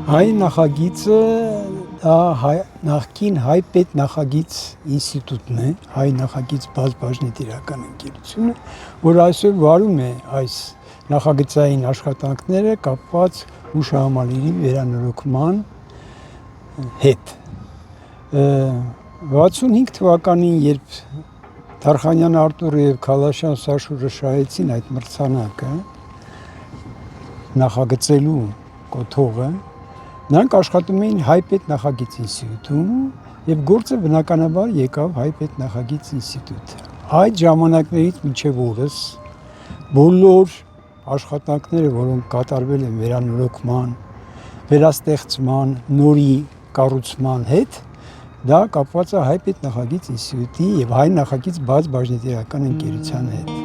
Հայ նախագիծը դա նախկին հայ պետ նախագիծ ինստիտուտն է, հայ նախագիծ բաժնետիրական ընկերությունը, որ այսօր վարում է այս նախագծային աշխատանքները կապված հուշահամալիրի վերանորոգման հետ։ 65 թվականին, երբ Թարխանյան Արտուրը և Քալաշյան Սաշուրը շահեցին այդ մրցանակը նախագծելու կոթողը, նրանք աշխատում էին հայ պետ նախագիծ ինստիտուտում և գործը բնականաբար եկավ հայ պետ նախագիծ ինստիտուտ։ Այդ ժամանակներից մինչև օրս բոլոր աշխատանքները, որոնք կատարվել են վերանորոգման, վերաստեղծման, նորի կառուցման հետ, դա կապված է հայ պետ նախագիծ ինստիտուտի և հայ նախագիծ բաժնետիրական ընկերության հետ։